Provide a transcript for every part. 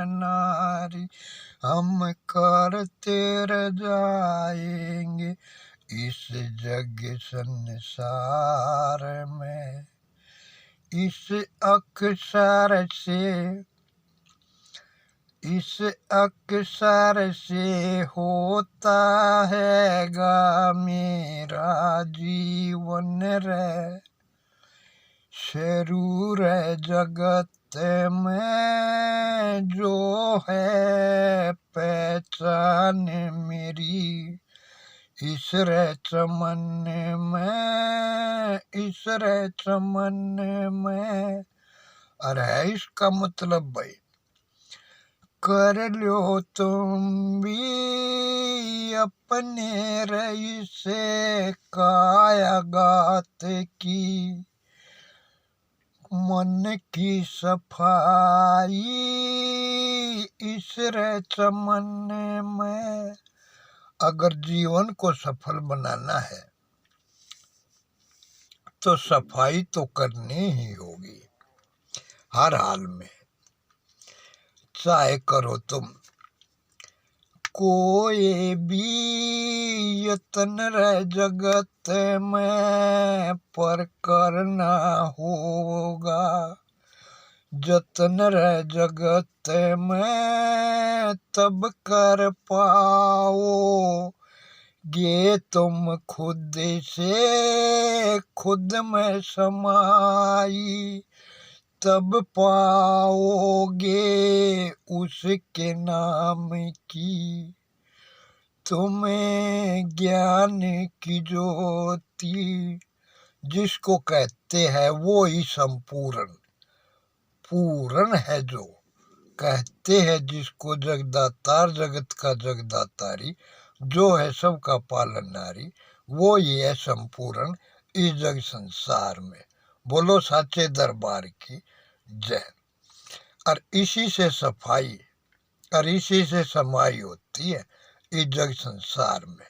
नारी हम करते रह जाएंगे इस जग संसार में। इस अक्षर से होता हैगा मेरा जीवन रे। शरूर जगत में जो है पहचान मेरी, इस रे चमन में। अरे है इसका मतलब भाई, कर लो तुम भी अपने रईस कायागात की, मन की सफाई इस रे चमन में। अगर जीवन को सफल बनाना है तो सफाई तो करनी ही होगी हर हाल में, चाहे करो तुम कोई भी यतन रह जगत में, पर करना होगा जतन रह जगत में, तब कर पाओ गे तुम खुद से खुद में समाई, तब पाओगे उसके नाम की तुम्हें ज्ञान की ज्योति। जिसको कहते हैं वो ही संपूर्ण पूर्ण है, जो कहते हैं जिसको जगदातार जगत का जगदातारी, जो है सबका पालनहारी, वो ही है संपूर्ण इस जग संसार में। बोलो साचे दरबार की जय। और इसी से सफाई और इसी से समाई होती है इस जग संसार में।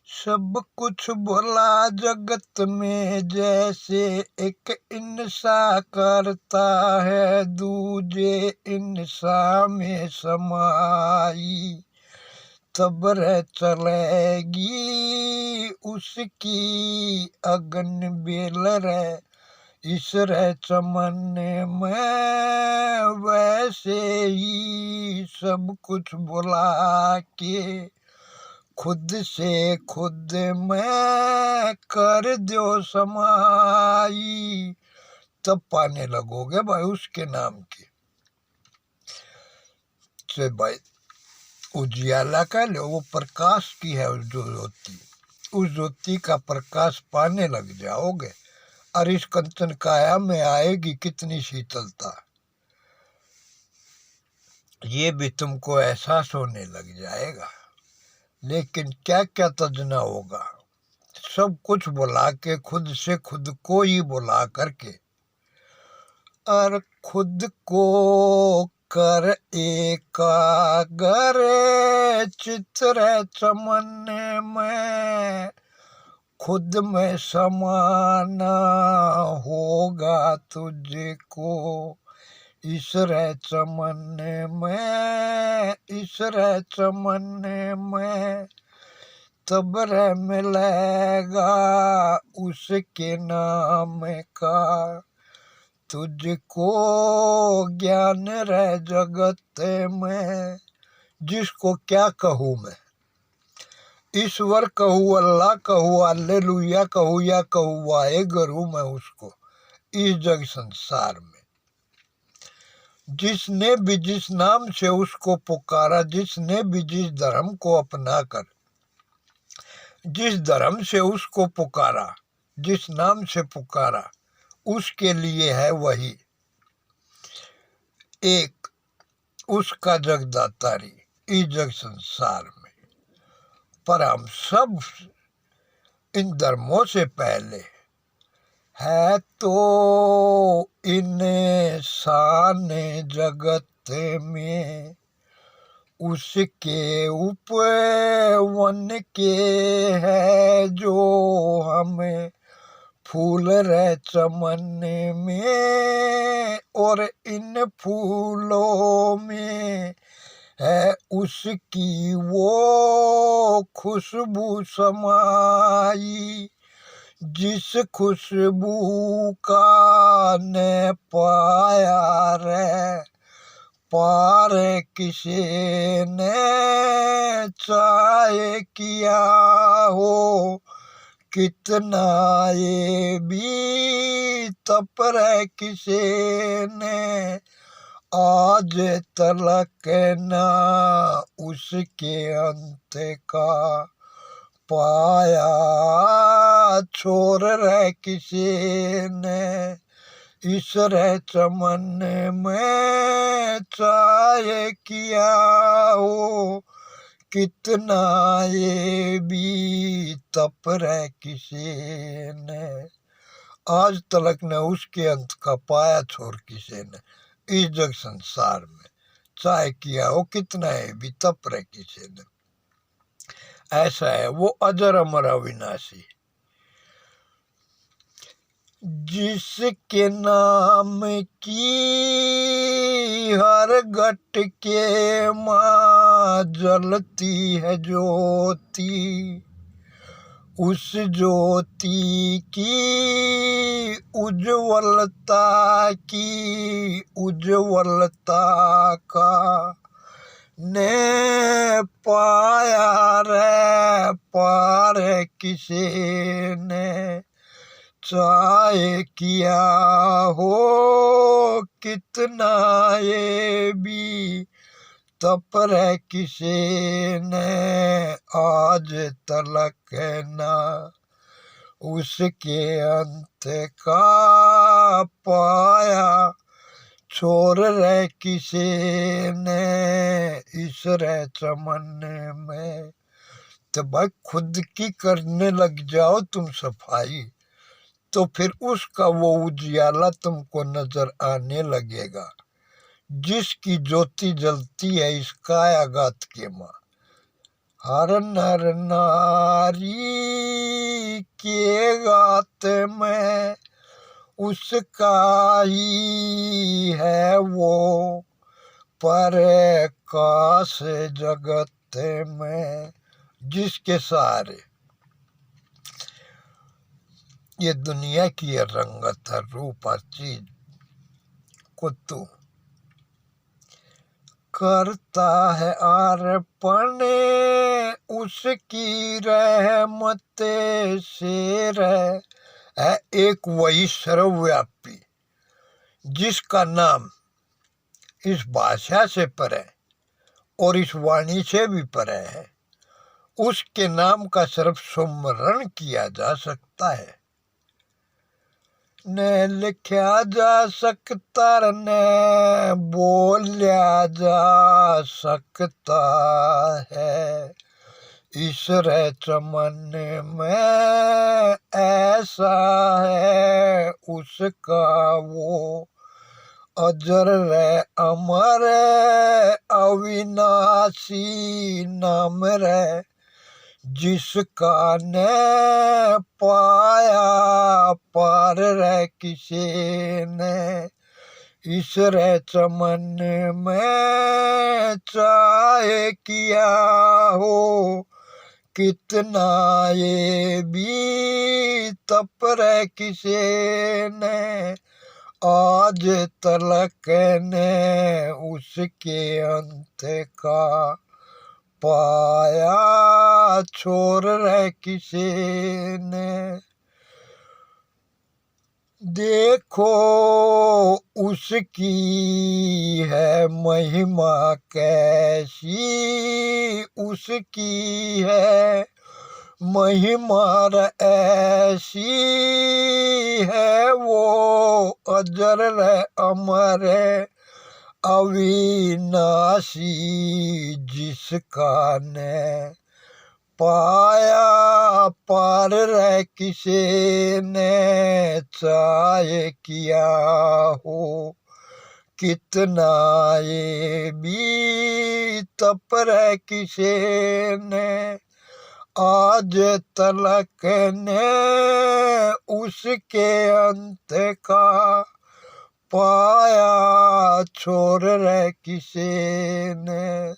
सब कुछ बोला जगत में जैसे एक इंसान करता है, दूजे इंसान में समाई, तब रह चलेगी उसकी अगन बेल रे। इस रे चमन में वैसे ही सब कुछ बुला के, खुद से खुद में कर दो समाई, तब पाने लगोगे भाई उसके नाम की से। भाई उजियाला का लो, वो प्रकाश की है जो ज्योति, उस ज्योति का प्रकाश पाने लग जाओगे और इस कंचन काया में आएगी कितनी शीतलता, ये भी तुमको एहसास होने लग जाएगा। लेकिन क्या क्या तजना होगा, सब कुछ बुला के खुद से खुद को ही बुला करके, और खुद को कर एकाग्र चित्र चमन में, खुद में समाना होगा तुझको इस रे चमन में, इस रे चमन में, तब रे मिलेगा उसके नाम का तुझको ज्ञान रह जगत में। जिसको क्या कहूँ मैं, ईश्वर कहूँ, अल्लाह कहूँ, हालेलुया कहूँ या कहूँ वाहेगुरु मैं उसको इस जग संसार में। जिसने भी जिस नाम से उसको पुकारा, जिसने भी जिस धर्म को अपना कर, जिस धर्म से उसको पुकारा, जिस नाम से पुकारा, उसके लिए है वही एक उसका जगदातारी इस जग संसार में। पर हम सब इन धर्मों से पहले है तो इंसान जगत में, उसके उपवन के है जो हमें फूल रहे चमन में, और इन फूलों में है उसकी वो खुशबू समाई, जिस खुशबू का ने पाया रे पार किसी ने चाहे किया हो, कितना ये भी तप रे किसी ने आज तलक ना उसके अंत का पाया, छोड़ रे किसी ने इस रे चमन में चाहे किया हो, कितना ये भी तप रे किसी ने आज तलक ने उसके अंत का पाया, छोड़ किसी ने इस जग संसार में चाहे किया हो, कितना है भी तप रे किसी ने। ऐसा है वो अजर अमर अविनाशी, जिसके नाम की हर घट के माँ जलती है ज्योति, उस ज्योति की उज्ज्वलता का ने पाया रे पार किसी ने चाहे किया हो, कितना ये भी तप रे किसी ने आज तलक ना उसके अंत का पाया, छोड़ रे किसी ने इस रे चमन में। तो भाई खुद की करने लग जाओ तुम सफाई, तो फिर उसका वो उजियाला तुमको नजर आने लगेगा, जिसकी ज्योति जलती है इस कायागात के माँ। हर नर नारी के गात में उसका ही है वो प्रकाश जगत में, जिसके सहारे ये दुनिया की रंगत है, रूप हर चीज को तू करता है अर्पण उसकी रहमत से है एक वही सर्वव्यापी, जिसका नाम इस भाषा से परे और इस वाणी से भी परे है, उसके नाम का सिर्फ सुमरण किया जा सकता है, ने लिखा जा सकता ने बोलिया जा सकता है। इस रे चमन में ऐसा है उसका वो अजर रे अमर अविनाशी नाम रे, जिसका ने पाया पार रे किसी ने इस रे चमन में चाहे किया हो, कितना ये भी तप रे किसी ने आज तलक ने उसके अंत का पाया, छोड़ रे किसी ने। देखो उसकी है महिमा कैसी, उसकी है महिमा ऐसी है वो अजर अमर अविनाशी, जिसका ने पाया पार रे किसी ने चाहे किया हो, कितना ये भी तप रे किसे ने आज तलक ने उसके अंत का पाया छोर रे किसे ने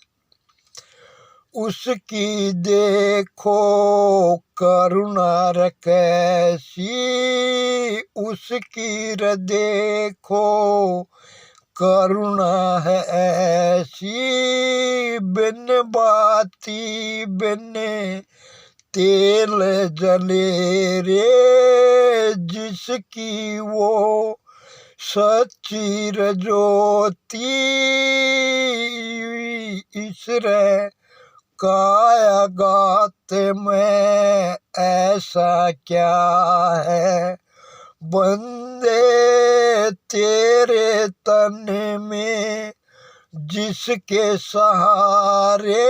उसकी देखो करुणा रे कैसी उसकी रे देखो करुणा है ऐसी बिन बाती बिन तेल जले रे जिसकी वो सच्ची ज्योति इसरे काया गात में ऐसा क्या है बंदे तेरे तन में जिसके सहारे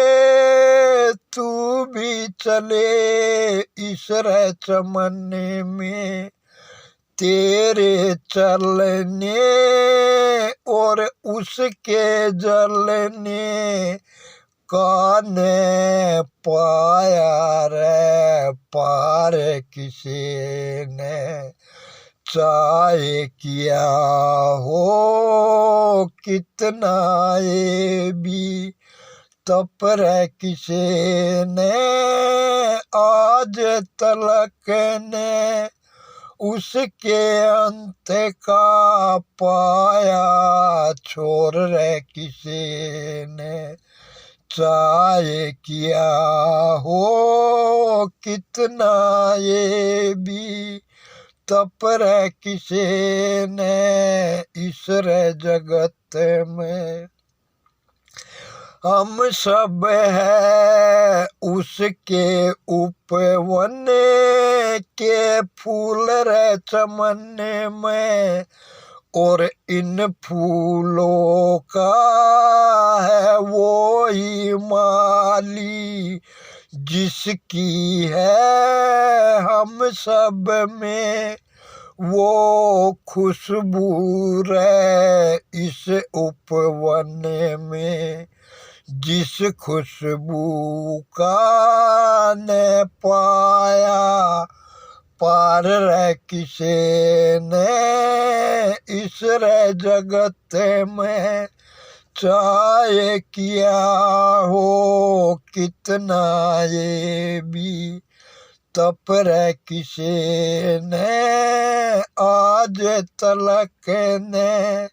तू भी चले इस रे चमन में तेरे चलने और उसके जलने काने पाया रे पार किसी ने चाहे किया हो कितना ये भी तप रे किसी ने आज तलक ने उसके अंत का पाया छोर रे किसी ने चाहे किया हो कितना ये भी तप रे किसी ने इस रे जगत में हम सब है उसके उपवन के फूल रे चमन में और इन फूलों का है वो ही माली जिसकी है हम सब में वो खुशबू रे इस उपवन में जिस खुशबू का ने पाया पार रे किसे ने इस रे जगत में चाहे किया हो कितना ये भी तप रे किसे ने आज तलक ने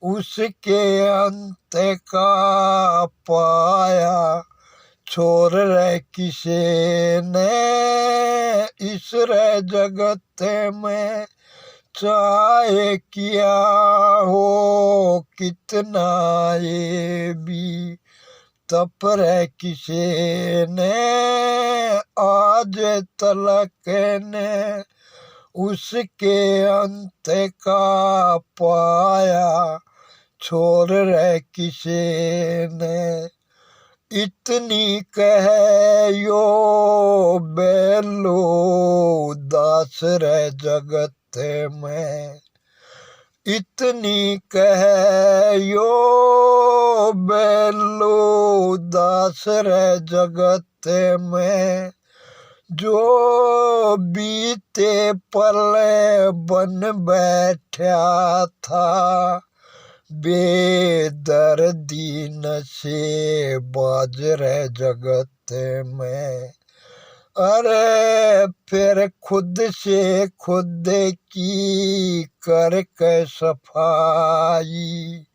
उसके अंत का पाया छोर रे किसे ने इस रे जगत में चाहे किया हो कितना ये भी तप रे किसे ने आज तलक ने उसके अंत का पाया छोर रे किसे ने इतनी कह यो बेलो दास रे जगत में इतनी कह यो बेलो दास रे जगत में जो बीते पले बन बैठा था बेदर्दी नशे बाज रे जगत में अरे फिर खुद से खुद की करके सफाई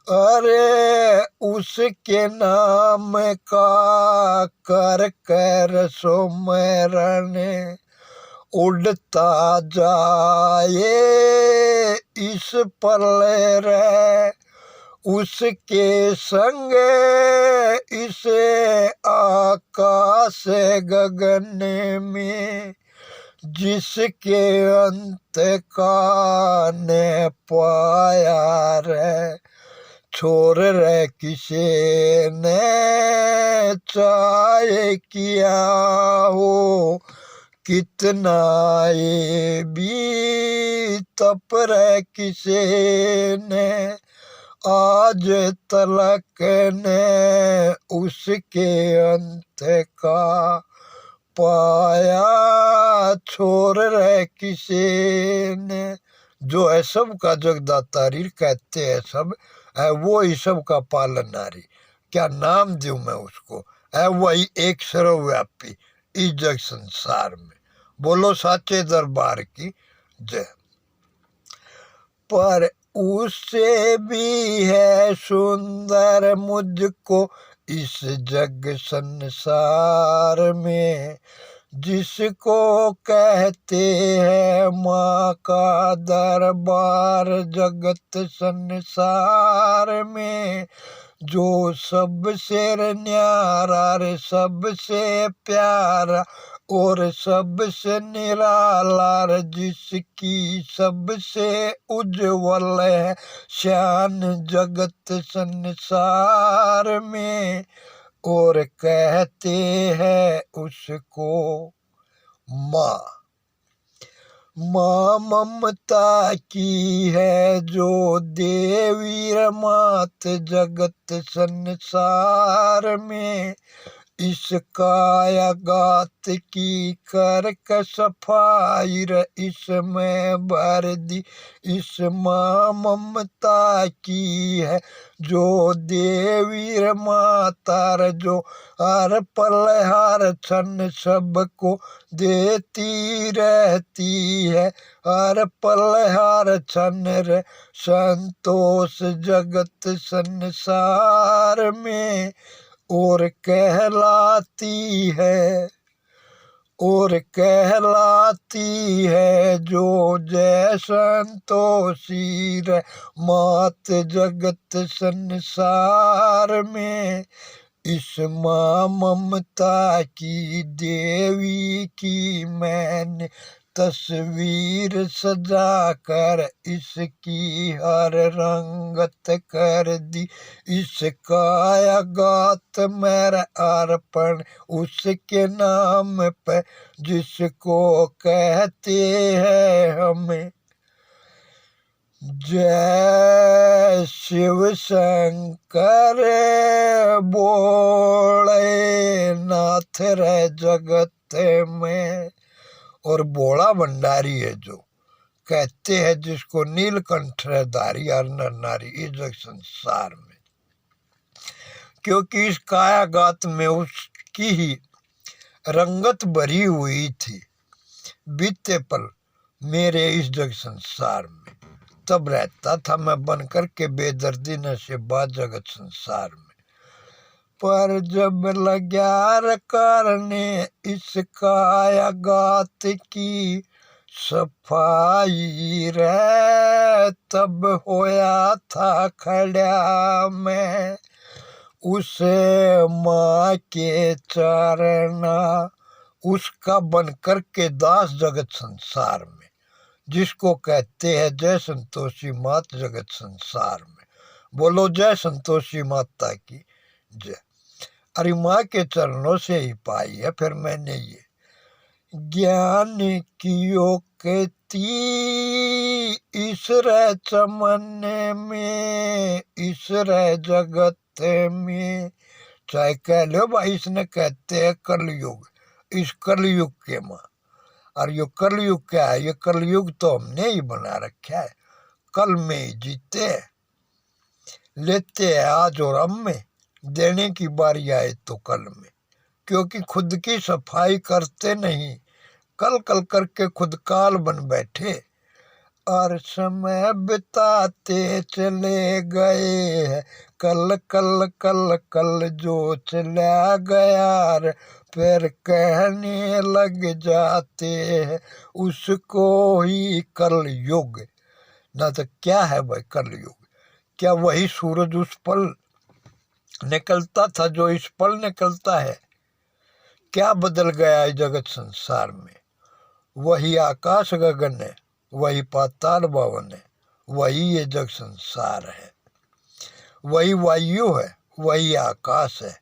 अरे उसके नाम का कर कर सुमरन उड़ता जाए इस पल रे उसके संग इसे आकाश गगन में जिसके अंत का ने पाया रे छोर रे किसे ने चाहे किया हो कितना ये भी तप रे किसे ने आज तलक ने उसके अंत का पाया छोड़ रहे किसे ने। जो है सबका जगदातारी कहते हैं सब है, वो ही सबका पालनहारी। क्या नाम दूं मैं उसको, है वही एक सर्वव्यापी इस जग संसार में। बोलो साचे दरबार की जय। पर उससे भी है सुंदर मुझको इस जग संसार में, जिसको कहते हैं माँ का दरबार जगत संसार में। जो सबसे न्यारा रे सबसे प्यारा और सबसे निराला रे, जिसकी सबसे उज्ज्वल है शान जगत संसार में। और कहते हैं उसको माँ। माँ ममता की है जो देवी रमात जगत संसार में। इस कायागात की कर क सफाई रे इसमें भर दी इस माँ ममता की है जो देवी रे माता रे, जो हर पल हर क्षण सबको देती रहती है। हर पल हर क्षण रे संतोष जगत संसार में। और कहलाती है जो जय संतोषी रे मात जगत संसार में। इस माँ ममता की देवी की मैंने तस्वीर सजा कर इसकी हर रंगत कर दी। इस कायागात मेरा अर्पण उसके नाम पे, जिसको कहते हैं हमें जय शिव शंकर बोले नाथ रे जगत में। और बोला भंडारी है जो कहते हैं जिसको नीलकंठ धारी और नर नारी इस जग संसार में। क्योंकि इस कायागात में उसकी ही रंगत भरी हुई थी। बीते पल मेरे इस जग संसार में तब रहता था मैं बन कर के बेदर्दी नशेबाज जगत संसार में। पर जब लग्या करने इस कायागात की सफाई रे, तब होया था खड़ा मैं उसे माँ के चरना उसका बन कर के दास जगत संसार में, जिसको कहते हैं जय संतोषी मात जगत संसार में। बोलो जय संतोषी माता की जय। अरे माँ के चरणों से ही पाई है फिर मैंने ये ज्ञान कियो कहती इस रे चमन में इस रे जगत में। चाहे कह लो भाई इसने कहते हैं कलयुग, इस कलयुग के माँ। और ये कलयुग क्या है, ये कलयुग तो हमने ही बना रखा है। कल में ही जीते लेते हैं आज और अब में, देने की बारी आए तो कल में। क्योंकि खुद की सफाई करते नहीं, कल कल करके खुद काल बन बैठे और समय बिताते चले गए हैं। कल कल कल कल जो चला गया रे, फिर कहने लग जाते हैं उसको ही कल युग। ना तो क्या है भाई कल युग, क्या वही सूरज उस पल निकलता था जो इस पल निकलता है? क्या बदल गया है जगत संसार में? वही आकाश गगन है, वही पाताल भवन है, वही ये जग संसार है। वही वायु है, वही आकाश है,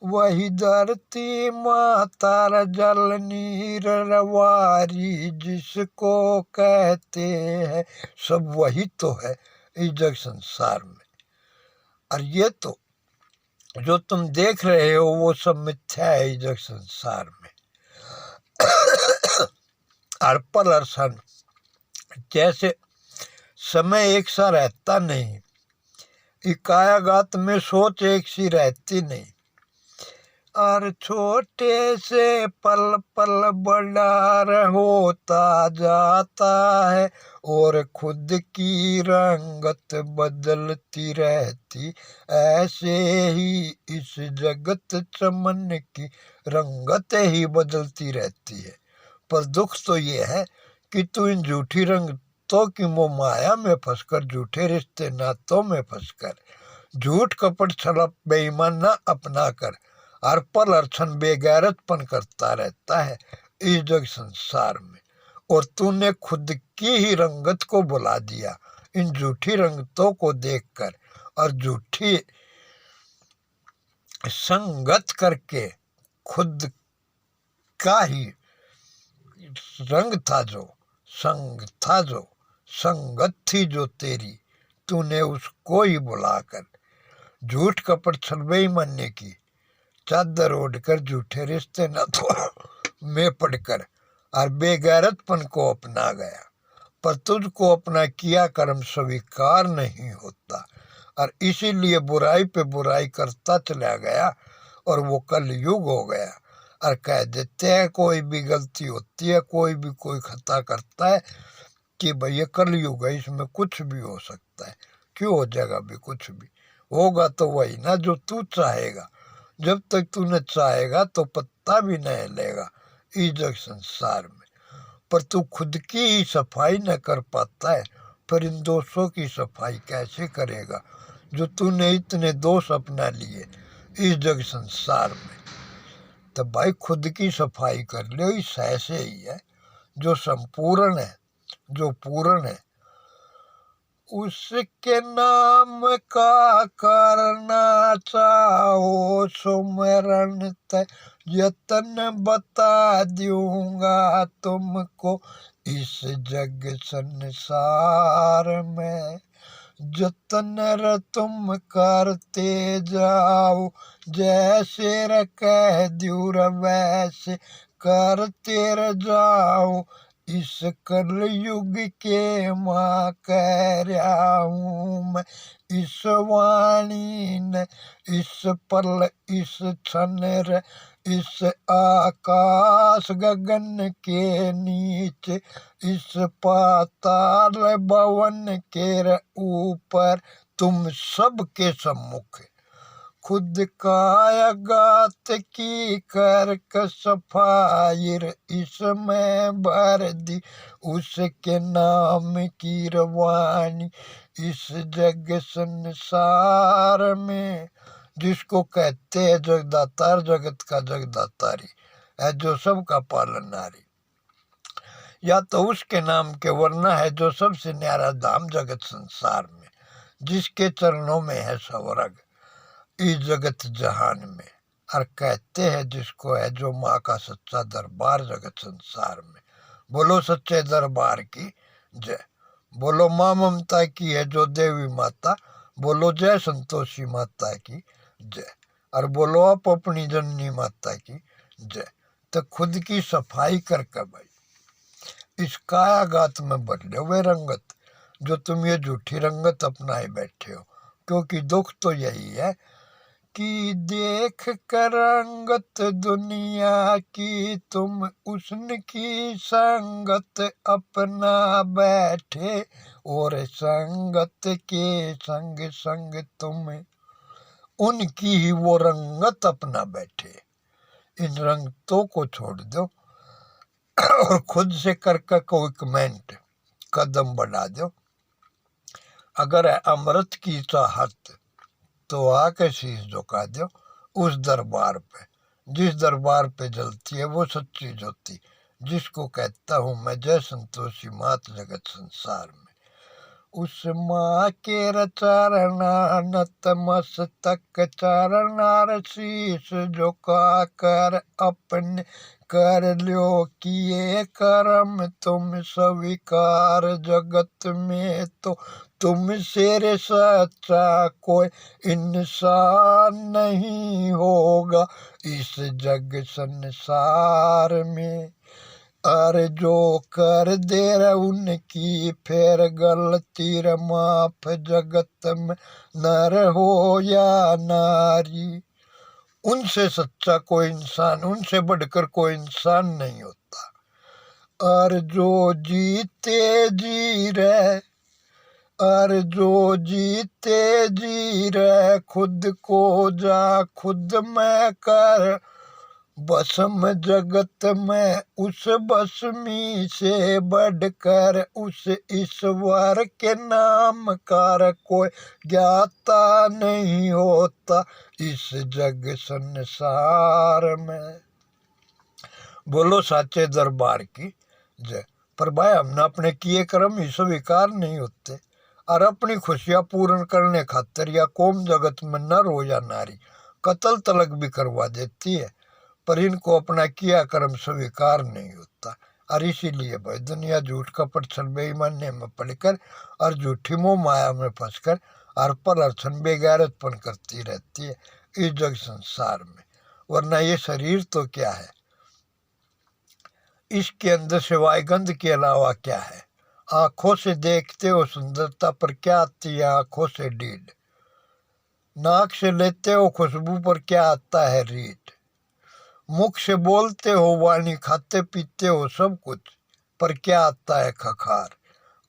वही धरती माता जल नीर रवारी जिसको कहते हैं सब वही तो है इस जग संसार में। और ये तो जो तुम देख रहे हो वो सब मिथ्या है इस जग संसार में। अर्पल अर्शन जैसे समय एक सा रहता नहीं, इकायागात में सोच एक सी रहती नहीं, और छोटे से पल पल बड़ा होता जाता है, और खुद की रंगत बदलती रहती, ऐसे ही इस जगत चमन की रंगत ही बदलती रहती है। पर दुख तो ये है कि तू इन झूठी रंगतों की मोह माया में फंसकर, झूठे रिश्ते नातों में फंसकर, झूठ कपट छलप बेईमान न अपना कर, हर पल अर्छन बेगैरतपन करता रहता है इस जग संसार में। और तूने खुद की ही रंगत को बुला दिया इन झूठी रंगतों को देखकर, और झूठी संगत करके खुद का ही रंग था जो, संग था जो, संगत थी जो तेरी, तूने उसको ही बुलाकर झूठ कपट छल बेईमानी की चादर ओढ़कर, झूठे रिश्ते न तो में पड़कर, और बेगैरतपन को अपना गया। पर तुझको अपना किया कर्म स्वीकार नहीं होता, और इसीलिए बुराई पे बुराई करता चला गया, और वो कल युग हो गया। और कह देते हैं कोई भी गलती होती है, कोई भी कोई खता करता है कि भाई ये कल युग है, इसमें कुछ भी हो सकता है। क्यों हो जाएगा भी, कुछ भी होगा तो वही ना जो तू चाहेगा। जब तक तूने चाहेगा तो पत्ता भी नहीं हिलेगा इस जग संसार में। पर तू खुद की ही सफाई न कर पाता है, फिर इन दोषों की सफाई कैसे करेगा जो तूने इतने दोष अपना लिए इस जग संसार में। तो भाई खुद की सफाई कर लो, इस ऐसे ही है जो संपूर्ण है, जो पूर्ण है, उसके नाम का करना चाहो सुमरण, यतन बता दूंगा तुमको इस जग संसार में। जतन तुम करते जाओ, जैसे कह दूर वैसे करते जाओ, इस कल युग के माँ कह रहा हूँ मैं, इस वाणी ने इस पल इस क्षण रे, इस आकाश गगन के नीचे, इस पाताल भवन के ऊपर, तुम सबके सम्मुख खुद कायागात की करक सफाई इसमें भर दी, उसके नाम की रवानी इस जग संसार में। जिसको कहते हैं जगदातार, जगत का जगदातारी है जो सबका पालनहारी, या तो उसके नाम के वर्णा है जो सबसे न्यारा धाम जगत संसार में, जिसके चरणों में है स्वर्ग इस जगत जहान में। और कहते हैं जिसको है जो माँ का सच्चा दरबार जगत संसार में। बोलो सच्चे दरबार की जय। बोलो माँ ममता की है जो देवी माता, बोलो जय संतोषी माता की जय। और बोलो आप अपनी जननी माता की जय। तो खुद की सफाई करके भाई इस कायागात में बदले हुए रंगत जो तुम ये झूठी रंगत अपनाए बैठे हो। क्योंकि दुख तो यही है कि देख कर रंगत दुनिया की तुम उनकी संगत अपना बैठे, और संगत के संग संग तुम उनकी ही वो रंगत अपना बैठे। इन रंगतों को छोड़ दो और खुद से करके कोई कमेंट कदम बढ़ा दो। अगर है अमृत की चाहत तो आके शीश झुका दो उस दरबार पे, जिस दरबार पे जलती है वो सच्ची ज्योति, जिसको कहता हूँ मैं जय संतोषी मात जगत संसार में। उस माँ के चरणा नतमस्तक चरणार शीश झुका कर अपने कर लो किए कर्म तुम स्वीकार, जगत में तो तुमसे रे सच्चा कोई इंसान नहीं होगा इस जग संसार में। अरे जो कर दे रहे उनकी फिर गलती रे माफ जगत में नर हो या नारी। उनसे सच्चा कोई इंसान, उनसे बढ़कर कोई इंसान नहीं होता। और जो जीते जी रहे, और जो जीते जी रहे खुद को जा खुद में कर बसम जगत में उस बसमी से बढ़कर उस ईश्वर के नाम का कोई ज्ञाता नहीं होता इस जग संसार में। बोलो साचे दरबार की जय। पर भाई हमने अपने किए कर्म ही स्वीकार नहीं होते, और अपनी खुशियां पूर्ण करने खातिर या कौम जगत में नर हो या नारी कत्ल तलक भी करवा देती है, पर इनको अपना किया कर्म स्वीकार नहीं होता। और इसीलिए भाई दुनिया झूठ कपट छल बेईमानी में पड़कर और झूठी मोह माया में फंसकर और पर अर्चन बेगैरतपन करती रहती है इस जग संसार में। वरना ये शरीर तो क्या है, इसके अंदर सिवाय गंध के अलावा क्या है। आंखों से देखते हो सुंदरता, पर क्या आती है आंखों से डीड। नाक से लेते हो खुशबू, पर क्या आता है रीठ। मुख से बोलते हो वाणी, खाते पीते हो सब कुछ, पर क्या आता है खखार।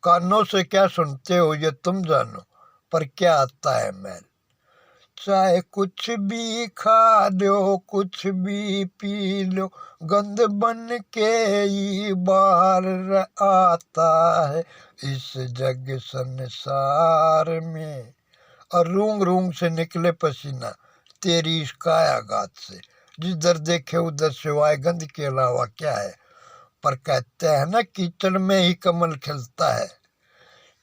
कानों से क्या सुनते हो ये तुम जानो, पर क्या आता है मैल। चाहे कुछ भी खा लो कुछ भी पी लो, गंद बन के ही बाहर आता है इस जग संसार में। और रूंग रूंग से निकले पसीना तेरी इस कायागात से, जिधर देखे उधर सिवाय गंध के अलावा क्या है। पर कहते हैं ना कीचड़ में ही कमल खिलता है,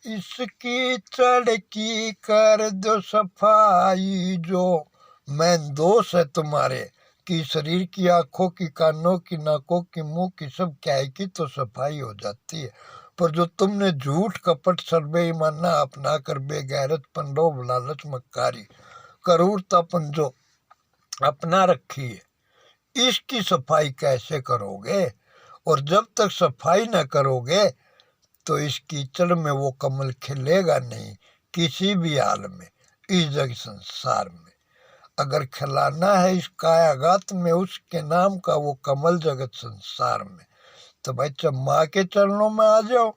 इस कीचड़ की कर दो सफाई। जो मैं दोष है तुम्हारे कि शरीर की, आंखों की, कानों की, नाकों की, मुंह की, सब क्या है की तो सफाई हो जाती है। पर जो तुमने झूठ कपट सर्वे ईमाना अपना कर बेगैरतपन लोभ लालच मक्कारी करूरतापन जो अपना रखी है, इसकी सफाई कैसे करोगे। और जब तक सफाई न करोगे तो इस कीचड़ में वो कमल खिलेगा नहीं किसी भी हाल में इस जग संसार में। अगर खिलाना है इस कायागात में उसके नाम का वो कमल जगत संसार में, तो भाई चाहे माँ के चरणों में आ जाओ,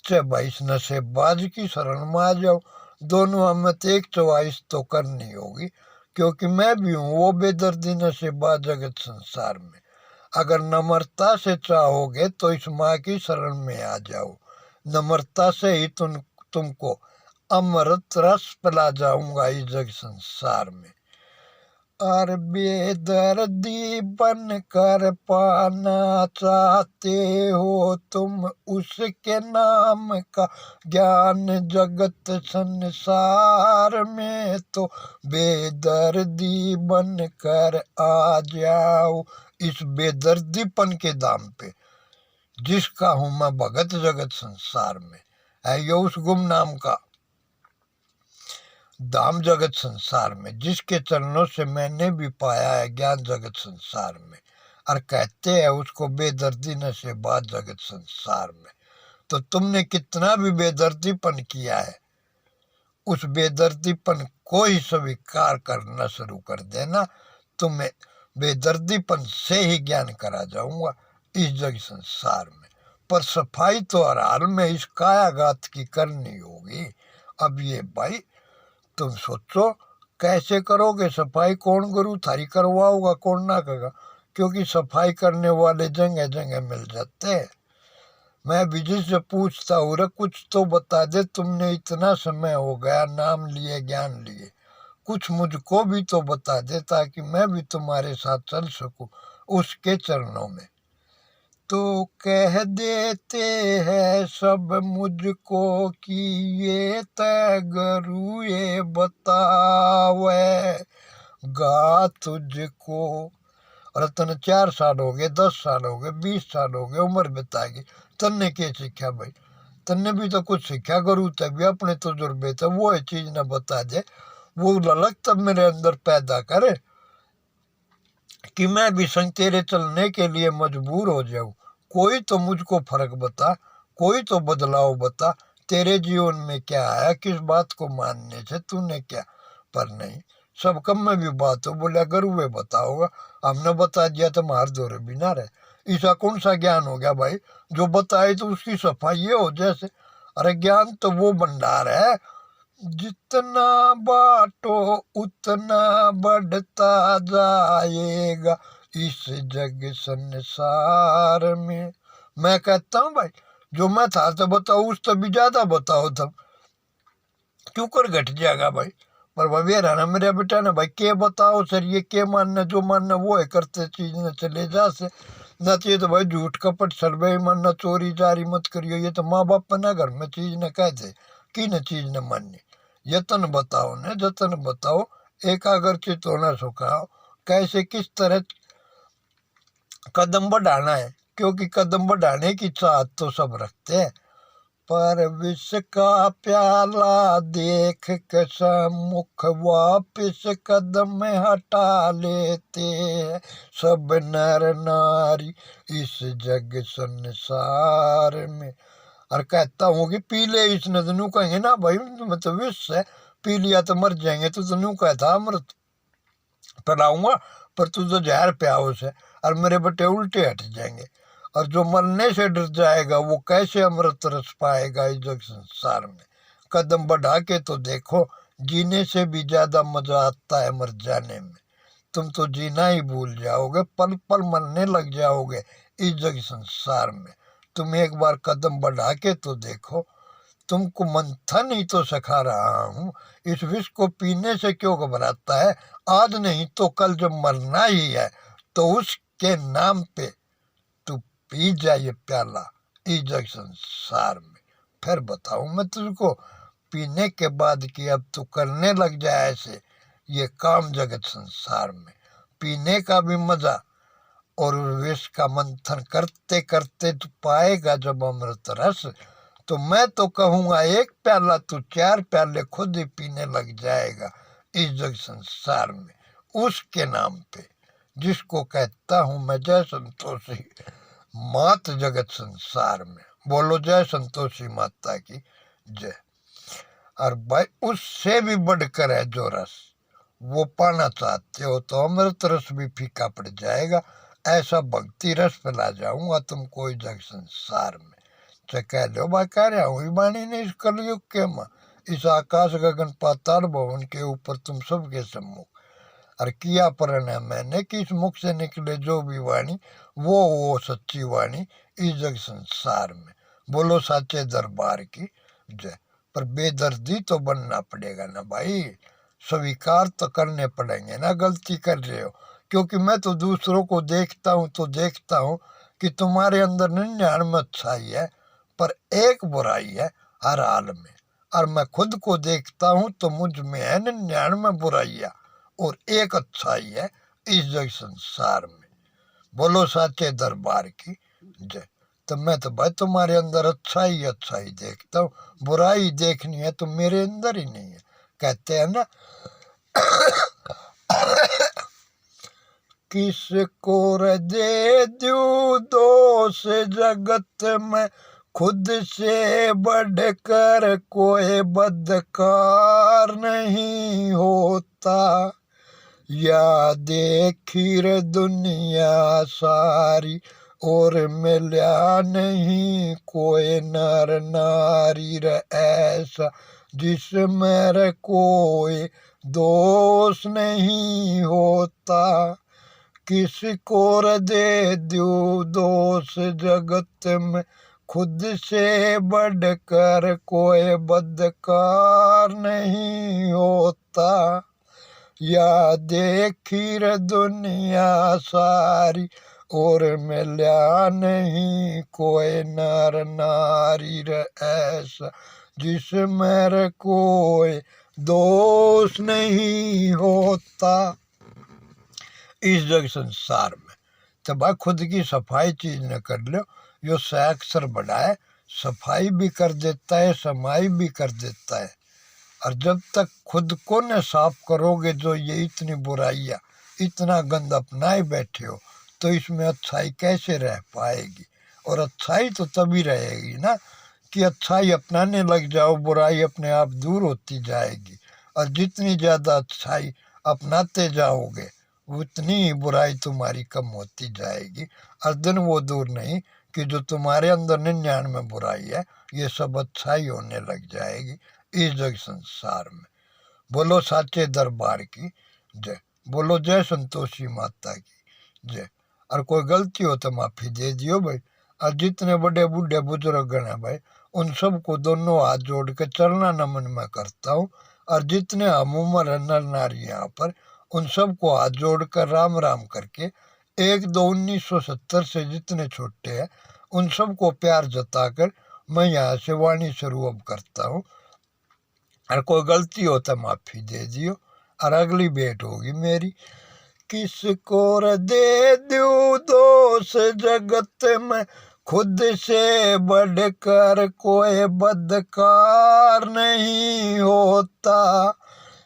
चाहे भाई इस नशेबाज की शरण में आ जाओ, दोनों हमें तो एक चॉइस तो करनी होगी। क्योंकि मैं भी हूँ वो बेदर्दी नशेबाज जगत संसार में। अगर नम्रता से चाहोगे तो इस माँ की शरण में आ जाओ, नम्रता से ही तुमको अमृत रस पिला जाऊंगा इस जग संसार में। और बेदर्दी बन कर पाना चाहते हो तुम उसके नाम का ज्ञान जगत संसार में, तो बेदर्दी बन कर आ जाओ इस बेदर्दीपन के दाम पे, जिसका हूं मैं भगत जगत संसार में। है यो उस गुम नाम का धाम जगत संसार में, जिसके चरणों से मैंने भी पाया है ज्ञान जगत संसार में। और कहते हैं उसको बेदर्दी नशेबाज जगत संसार में। तो तुमने कितना भी बेदर्दीपन किया है, उस बेदर्दीपन को ही स्वीकार करना शुरू कर देना, तुम्हें बेदर्दीपन से ही ज्ञान करा जाऊंगा इस जग संसार में। पर सफाई तो हर हाल में इस कायागात की करनी होगी। अब ये भाई तुम सोचो कैसे करोगे सफाई, कौन गुरु थारी करवाओगा, कौन ना करेगा। क्योंकि सफाई करने वाले जगह जगह मिल जाते हैं। मैं विजय से पूछता हूँ रे कुछ तो बता दे, तुमने इतना समय हो गया नाम लिए ज्ञान लिए, कुछ मुझको भी तो बता दे ताकि मैं भी तुम्हारे साथ चल सकूं उसके चरणों में। तो कह देते हैं सब मुझको कि ये तय गुरु ये बतावे गा तुझको। और तने 4 साल हो गए, 10 साल हो गए, 20 साल हो गए, उम्र बताएगी तन्ने क्या सीखा भाई। तन्ने भी तो कुछ सीखा करूँ, तभी अपने तजुर्बे तो वो है चीज न बता दे, वो ललक तब मेरे अंदर पैदा करे कि मैं भी संग तेरे चलने के लिए मजबूर हो जाऊं। कोई तो मुझको फर्क बता, कोई तो बदलाव बता, तेरे जीवन में क्या आया, किस बात को मानने से तूने क्या। पर नहीं, सब कम में भी बात हो, बोले अगर वे बताओगा, हमने बता दिया तो मार दो रे बिना रहे। ऐसा कौन सा ज्ञान हो गया भाई जो बताए तो उसकी सफाई ये हो जैसे। अरे ज्ञान तो वो भंडार है, जितना बांटो उतना बढ़ता जाएगा इस जग संसार में। मैं कहता हूँ भाई, जो मैं था तो बताओ उस तो भी ज्यादा बताओ तब, क्यों कर घट जाएगा भाई। पर भाई ना मेरे बेटा ना भाई, के बताओ सर, ये के मानना, जो मानना वो है करते चीज न चले जा से। न चाहिए तो भाई झूठ कपट सरबे मानना, चोरी जारी मत करियो, ये तो माँ बाप ना घर में चीज न कहते कि न चीज न माननी। यतन बताओ न जतन बताओ, एकाग्रचित होना सिखाओ, कैसे किस तरह कदम बढ़ाना है, क्योंकि कदम बढ़ाने की चाहत तो सब रखते हैं, पर विष का प्याला देख के सम्मुख वापिस कदम हटा लेते हैं सब नर नारी इस जग संसार में। और कहता हूँ कि पी ले इस नदनू, कहेंगे ना भाई मतलब विष है, पी लिया तो मर जाएंगे, तो तनु कहता अमृत पिलाऊंगा, पर तू तो जहर पिया उसे और मेरे बेटे उल्टे हट जाएंगे। और जो मरने से डर जाएगा वो कैसे अमृत रस पाएगा इस जग संसार में। कदम बढ़ा के तो देखो, जीने से भी ज्यादा मजा आता है मर जाने में। तुम तो जीना ही भूल जाओगे, पल पल मरने लग जाओगे इस जग संसार में। तुम एक बार कदम बढ़ा के तो देखो, तुमको मंथन ही तो सिखा रहा हूँ, इस विष को पीने से क्यों घबराता है। आज नहीं तो कल जब मरना ही है, तो उसके नाम पे तू पी जा ये प्याला इस जग संसार में। फिर बताऊं मैं तुझको, पीने के बाद कि अब तू करने लग जाए ऐसे ये काम जगत संसार में। पीने का भी मजा और विष का मंथन करते करते तू पाएगा जब अमृत रस, तो मैं तो कहूंगा एक प्याला तू 4 प्याले खुद ही पीने लग जाएगा इस जग संसार में, उसके नाम पे जिसको कहता हूं मैं जय संतोषी मात जगत संसार में। बोलो जय संतोषी माता की जय। और भाई उससे भी बढ़कर है जो रस, वो पाना चाहते हो तो अमृत रस भी फीका पड़ जाएगा, ऐसा भक्ति रस पिला जाऊंगा तुमको इस जग संसार में। कह लो बा कह रहा हूँ बाणी ने इस कलयुग के माँ, इस आकाश गगन पाताल भवन के ऊपर तुम सबके सम्मुख। और किया प्रण है मैंने कि इस मुख से निकले जो भी वाणी वो सच्ची वाणी इस जग संसार में। बोलो साचे दरबार की जय। पर बेदर्दी तो बनना पड़ेगा ना भाई, स्वीकार तो करने पड़ेंगे ना गलती कर रहे हो। क्योंकि मैं तो दूसरों को देखता हूँ तो देखता हूँ कि तुम्हारे अंदर 99 अच्छाई है, पर एक बुराई है हर हाल में। और मैं खुद को देखता हूँ तो मुझ में है 99 बुराइयाँ और एक अच्छाई है इस जग संसार में। बोलो साचे दरबार की जय। तो मैं तो भाई तुम्हारे अंदर अच्छाई देखता हूँ, बुराई देखनी है तो मेरे अंदर ही नहीं है। कहते हैं ना किसको दे दूं दोष जगत में, खुद से बढ़कर कोई बदकार नहीं होता। या देखी रे दुनिया सारी और मिला नहीं कोई नर नारी रे ऐसा जिसमें रे कोई दोष नहीं होता। किसको दे दूं दोष जगत में, खुद से बढ़कर कोई बदकार नहीं होता। या देखी रे दुनिया सारी और मिला नहीं कोई नर नारी रे ऐसा जिसमें रे कोई दोष नहीं होता इस जग संसार में। तो भाई खुद की सफाई चीज न कर लो, जो से अक्षर बढ़ाए सफाई भी कर देता है, समाई भी कर देता है। और जब तक खुद को न साफ करोगे, जो ये इतनी बुराइयाँ, इतना गंद अपनाए बैठे हो, तो इसमें अच्छाई कैसे रह पाएगी। और अच्छाई तो तभी रहेगी ना कि अच्छाई अपनाने लग जाओ, बुराई अपने आप दूर होती जाएगी। और जितनी ज़्यादा अच्छाई अपनाते जाओगे, उतनी ही बुराई तुम्हारी कम होती जाएगी। और दिन वो दूर नहीं कि जो तुम्हारे अंदर 99 बुराई है, ये सब अच्छाई होने लग जाएगी इस जग संसार में। बोलो साचे दरबार की जय। बोलो जय संतोषी माता की जय। और कोई गलती हो तो माफ़ी दे दियो भाई। और जितने बड़े बूढ़े बुजुर्ग हैं भाई, उन सबको दोनों हाथ जोड़ के चरणा नमन मैं करता हूँ। और जितने हम उम्र है नर नारी यहाँ पर, उन सबको हाथ जोड़कर राम राम करके 1-2-1970 से जितने छोटे हैं, उन सबको प्यार जताकर मैं यहाँ से वाणी शुरू अब करता हूँ। और कोई गलती हो तो माफ़ी दे दियो। और अगली भेंट होगी मेरी। किसको दे दूं दोष जगत में, खुद से बढ़कर कोई बदकार नहीं होता।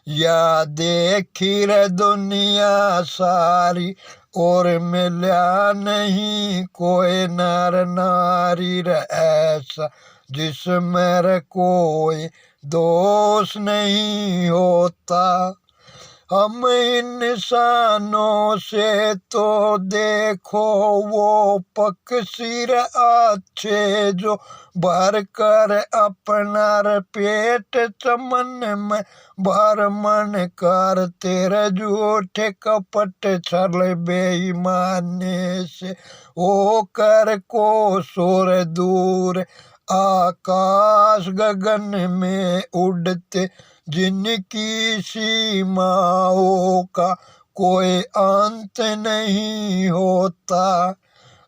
या देखी रे दुनिया सारी, और मिला नहीं कोई नर नारी रे ऐसा, जिसमें रे कोई दोष नहीं होता। हम इंसानों से तो देखो वो पक्षी अच्छे, जो भर कर अपना पेट चमन में भर मन कर तेरे झूठे कपट छल बेईमाने से ओ कर को सुर दूर आकाश गगन में उड़ते, जिनकी सीमाओं का कोई अंत नहीं होता।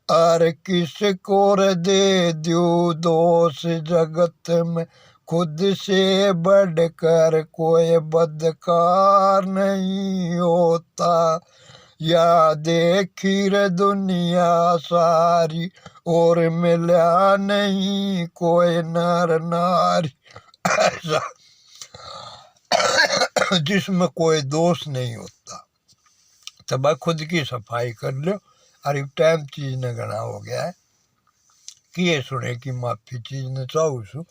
और किसको दे दूं दोष जगत में, खुद से बढ़कर कोई बदकार नहीं होता। या देखी रे दुनिया सारी, और मिला नहीं कोई नर नारी ऐसा, जिसमें कोई दोष नहीं होता। तो भाई खुद की सफाई कर लो। और टाइम चीज ने घना हो गया है कि ये सुने कि माफी चीज ने चाहू सु।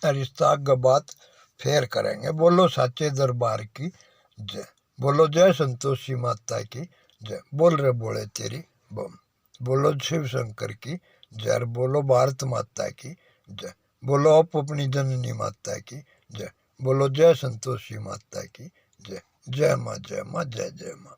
और इस तक बात फेर करेंगे। बोलो साचे दरबार की जय। बोलो जय संतोषी माता की जय। बोल रे बोले तेरी बम। बोलो शिव शंकर की जय। बोलो भारत माता की जय। बोलो अपनी जननी माता की जय। बोलो जय संतोषी माता की जय। जय माँ जय माँ जय जय माँ।